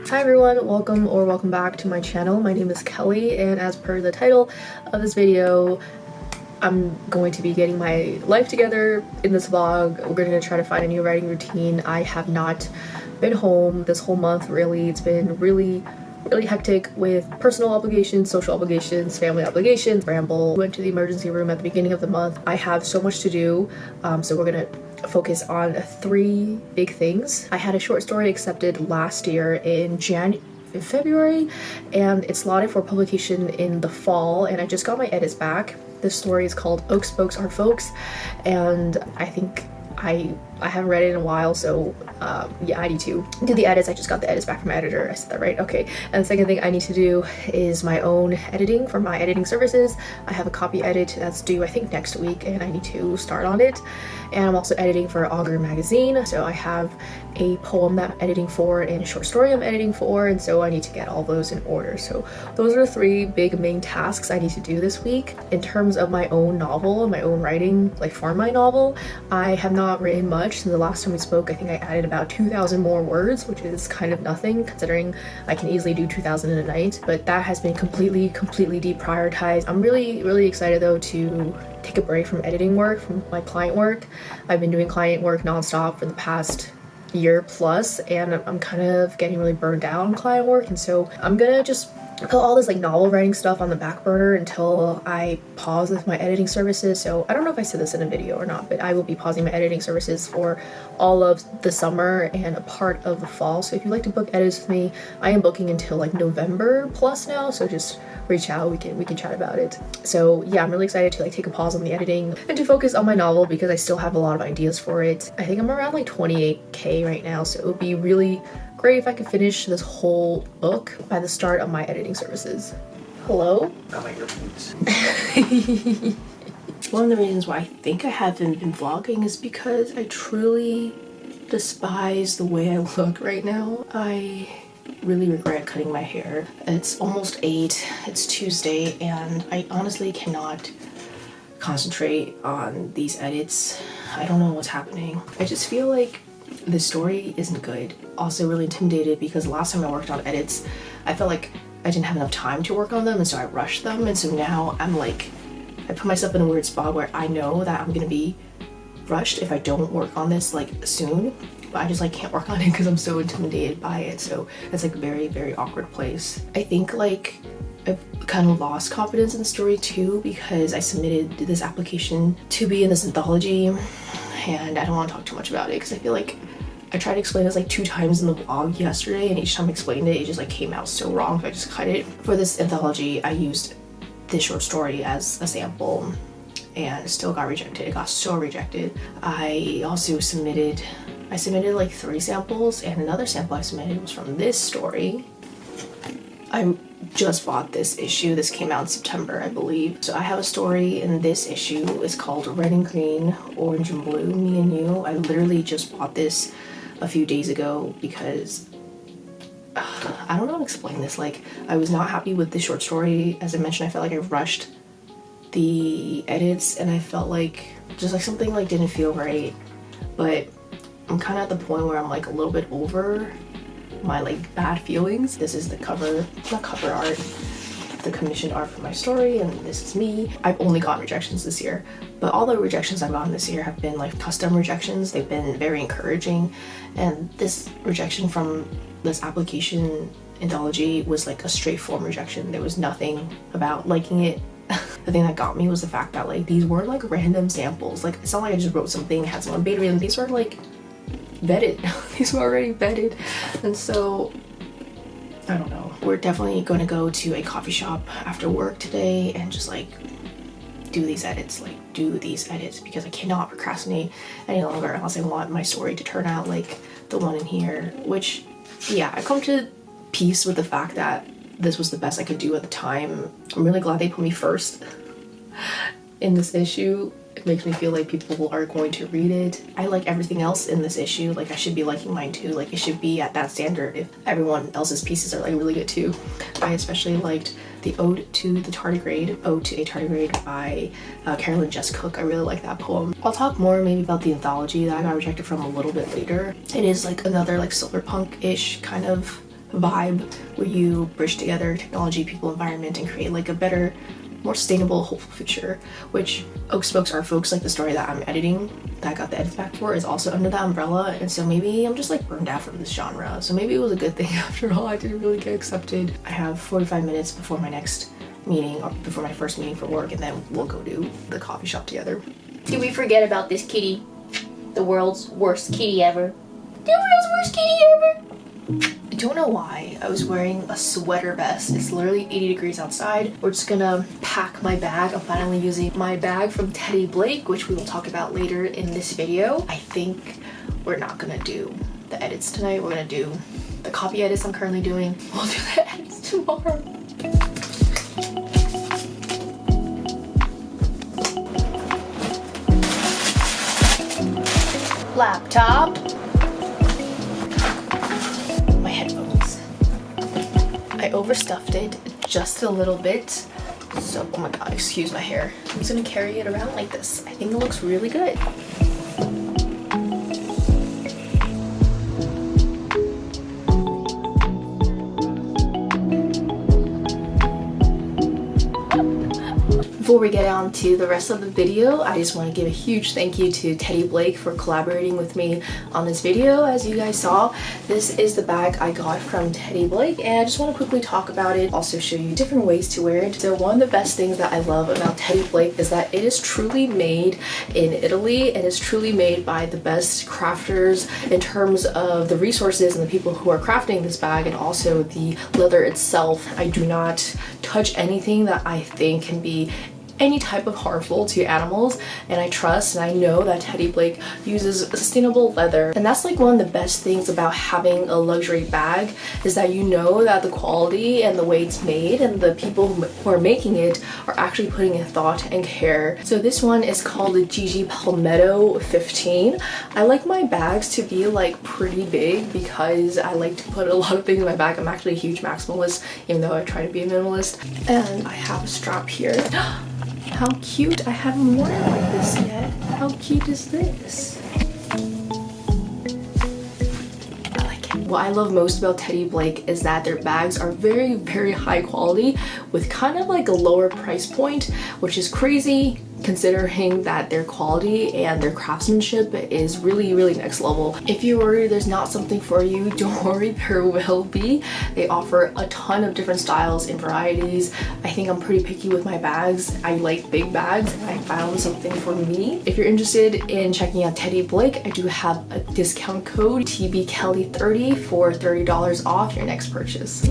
Hi everyone, welcome back to my channel. My name is Kelly, and as per the title of this video, I'm going to be getting my life together in this vlog. We're going to try to find a new writing routine. I have not been home this whole month, really. It's been really hectic with personal obligations, social obligations, family obligations. Went to the emergency room at the beginning of the month. I have so much to do, so we're gonna focus on 3 big things. I had a short story accepted last year in February, and it's slotted for publication in the fall, and I just got my edits back. This story is called Oaks Folks Are Folks, and I think I haven't read it in a while, so yeah, I need to do the edits. I just got the edits back from my editor. I said that right? Okay. And the second thing I need to do is my own editing for my editing services. I have a copy edit that's due I think next week, and I need to start on it. And I'm also editing for Augur magazine, so I have a poem that I'm editing for and a short story I'm editing for, and so I need to get all those in order. So those are the 3 big main tasks I need to do this week. In terms of my own novel, my own writing, like for my novel, I have not written much since the last time we spoke. I think I added about 2,000 more words, which is kind of nothing considering I can easily do 2,000 in a night, but that has been completely deprioritized. I'm really excited though to take a break from editing work, from my client work. I've been doing client work nonstop for the past year plus, and I'm kind of getting really burned out on client work, and so I'm gonna just put all this like novel writing stuff on the back burner until I pause with my editing services. So I don't know if I said this in a video or not, but I will be pausing my editing services for all of the summer and a part of the fall. So if you'd like to book edits with me, I am booking until like November plus now, so just reach out, we can chat about it. So yeah, I'm really excited to like take a pause on the editing and to focus on my novel because I still have a lot of ideas for it. I think I'm around like 28K right now, so it would be really great if I could finish this whole book by the start of my editing services. Hello? Got my earphones. One of the reasons why I think I haven't been vlogging is because I truly despise the way I look right now. I really regret cutting my hair. It's almost 8, it's Tuesday, and I honestly cannot concentrate on these edits. I don't know what's happening. I just feel like the story isn't good. Also really intimidated because last time I worked on edits, I felt like I didn't have enough time to work on them, and so I rushed them, and so now I'm like, I put myself in a weird spot where I know that I'm gonna be rushed if I don't work on this like soon, but I just like can't work on it because I'm so intimidated by it. So it's like a very awkward place. I think like I've kind of lost confidence in the story too because I submitted this application to be in this anthology, and I don't want to talk too much about it because I feel like I tried to explain this like 2 times in the vlog yesterday, and each time I explained it, it just like came out so wrong, so I just cut it. For this anthology, I used this short story as a sample, and it still got rejected. It got so rejected. I also submitted like 3 samples, and another sample I submitted was from this story. I just bought this issue. This came out in September, I believe. So I have a story in this issue. It's called Red and Green, Orange and Blue, Me and You. I literally just bought this a few days ago because I don't know how to explain this. Like, I was not happy with the short story. As I mentioned, I felt like I rushed the edits, and I felt like just like something like didn't feel right. But I'm kind of at the point where I'm like a little bit over my like bad feelings. This is the cover, not cover art, the commissioned art for my story, and this is me. I've only gotten rejections this year, but all the rejections I've gotten this year have been like custom rejections. They've been very encouraging, and this rejection from this application anthology was like a straightforward rejection. There was nothing about liking it. The thing that got me was the fact that like these weren't like random samples. Like, it's not like I just wrote something, had someone beta read them. These were like vetted. These were already vetted, and so I don't know. We're definitely going to go to a coffee shop after work today and just like do these edits because I cannot procrastinate any longer unless I want my story to turn out like the one in here, which yeah, I've come to peace with the fact that this was the best I could do at the time. I'm really glad they put me first in this issue. It makes me feel like people are going to read it. I like everything else in this issue. Like, I should be liking mine too. Like, it should be at that standard if everyone else's pieces are like really good too. I especially liked the Ode to the Tardigrade, Ode to a Tardigrade by Carolyn Jess Cook. I really like that poem. I'll talk more maybe about the anthology that I got rejected from a little bit later. It is like another like silverpunk-ish kind of vibe where you bridge together technology, people, environment, and create like a better, more sustainable, hopeful future. Which Oaks Smokes Art Folks, like the story that I'm editing, that I got the edits back for, is also under that umbrella. And so maybe I'm just like burned out from this genre. So maybe it was a good thing after all. I didn't really get accepted. I have 45 minutes before my next meeting, or before my first meeting for work, and then we'll go to the coffee shop together. Did we forget about this kitty? The world's worst kitty ever. The world's worst kitty ever. I don't know why I was wearing a sweater vest. It's literally 80 degrees outside. We're just gonna pack my bag. I'm finally using my bag from Teddy Blake, which we will talk about later in this video. I think we're not gonna do the edits tonight. We're gonna do the copy edits I'm currently doing. We'll do the edits tomorrow. Laptop. My headphones. I overstuffed it just a little bit. So, oh my god, excuse my hair. I'm just gonna carry it around like this. I think it looks really good. Before we get on to the rest of the video, I just want to give a huge thank you to Teddy Blake for collaborating with me on this video. As you guys saw, this is the bag I got from Teddy Blake, and I just want to quickly talk about it, also show you different ways to wear it. So one of the best things that I love about Teddy Blake is that it is truly made in Italy, and is truly made by the best crafters in terms of the resources and the people who are crafting this bag, and also the leather itself. I do not touch anything that I think can be any type of harmful to animals, and I trust and I know that Teddy Blake uses sustainable leather. And that's like one of the best things about having a luxury bag, is that you know that the quality and the way it's made and the people who are making it are actually putting in thought and care. So this one is called the Gigi Palmetto 15. I like my bags to be like pretty big because I like to put a lot of things in my bag. I'm actually a huge maximalist, even though I try to be a minimalist. And I have a strap here. How cute! I haven't worn it like this yet. How cute is this? I like it. What I love most about Teddy Blake is that their bags are very, very high quality with kind of like a lower price point, which is crazy considering that their quality and their craftsmanship is really, really next level. If you're worried there's not something for you, don't worry, there will be. They offer a ton of different styles and varieties. I think I'm pretty picky with my bags. I like big bags, and I found something for me. If you're interested in checking out Teddy Blake, I do have a discount code TBKelly30 for $30 off your next purchase.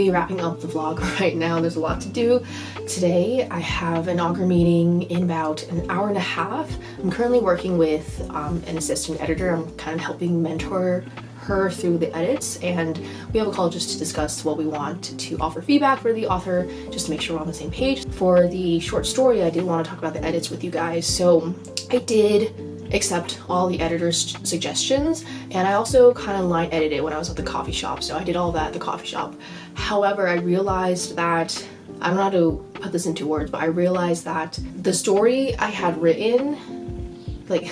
Wrapping up the vlog right now. There's a lot to do today. I have an augur meeting in about an hour and a half. I'm currently working with an assistant editor. I'm kind of helping mentor her through the edits, and we have a call just to discuss what we want to offer feedback for the author, just to make sure we're on the same page. For the short story, I did want to talk about the edits with you guys. So I did accept all the editor's suggestions, and I also kind of line edited when I was at the coffee shop, so I did all that at the coffee shop. However, I realized that, I don't know how to put this into words, but I realized that the story I had written, like,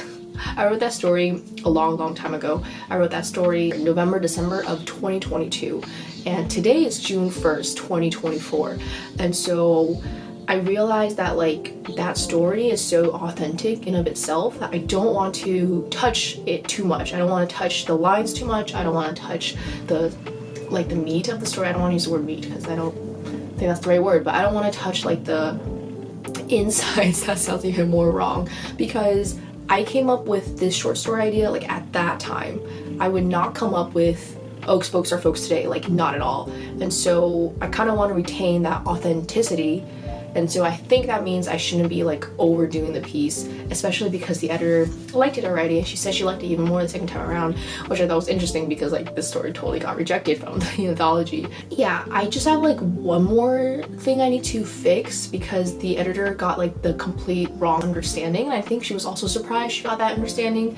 I wrote that story a long time ago. I wrote that story in November, December of 2022, and today is June 1st, 2024, and so I realized that like that story is so authentic in of itself that I don't want to touch it too much. I don't want to touch the lines too much. I don't want to touch the meat of the story. I don't want to use the word meat because I don't think that's the right word, but I don't want to touch like the insides. That sounds even more wrong, because I came up with this short story idea like at that time. I would not come up with Oak Spokes are Folks today, like not at all. And so I kind of want to retain that authenticity. And so I think that means I shouldn't be like overdoing the piece, especially because the editor liked it already, and she said she liked it even more the second time around, which I thought was interesting because like this story totally got rejected from the anthology. Yeah, I just have like one more thing I need to fix, because the editor got like the complete wrong understanding, and I think she was also surprised she got that understanding,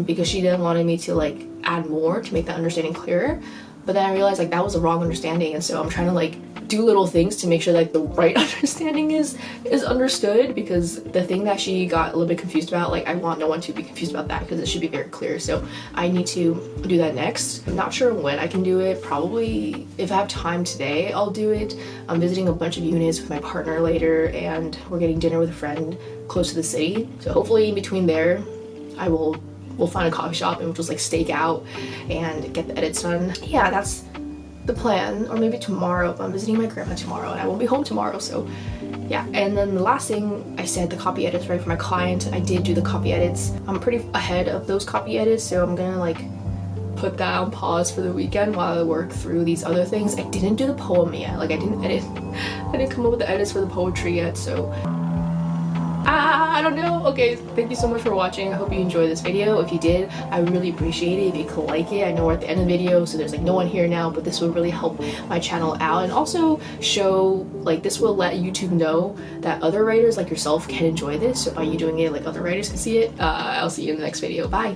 because she didn't want me to like add more to make that understanding clearer. But then I realized like that was the wrong understanding, and so I'm trying to like do little things to make sure like the right understanding is understood, because the thing that she got a little bit confused about, like I want no one to be confused about that, because it should be very clear. So I need to do that next. I'm not sure when I can do it. Probably if I have time today, I'll do it. I'm visiting a bunch of units with my partner later, and we're getting dinner with a friend close to the city. So hopefully in between there, we'll find a coffee shop and we'll just like stake out and get the edits done. Yeah, that's the plan. Or maybe tomorrow, but I'm visiting my grandma tomorrow and I won't be home tomorrow, so yeah. And then the last thing, I said the copy edits right for my client. I did do the copy edits. I'm pretty ahead of those copy edits, so I'm gonna like put that on pause for the weekend while I work through these other things. I didn't do the poem yet. Like I didn't come up with the edits for the poetry yet, so I don't know. Okay, thank you so much for watching. I hope you enjoyed this video. If you did, I really appreciate it if you could like it. I know we're at the end of the video, so there's like no one here now, but this will really help my channel out, and also show, like, this will let YouTube know that other writers like yourself can enjoy this. So by you doing it, like, other writers can see it. I'll see you in the next video. Bye.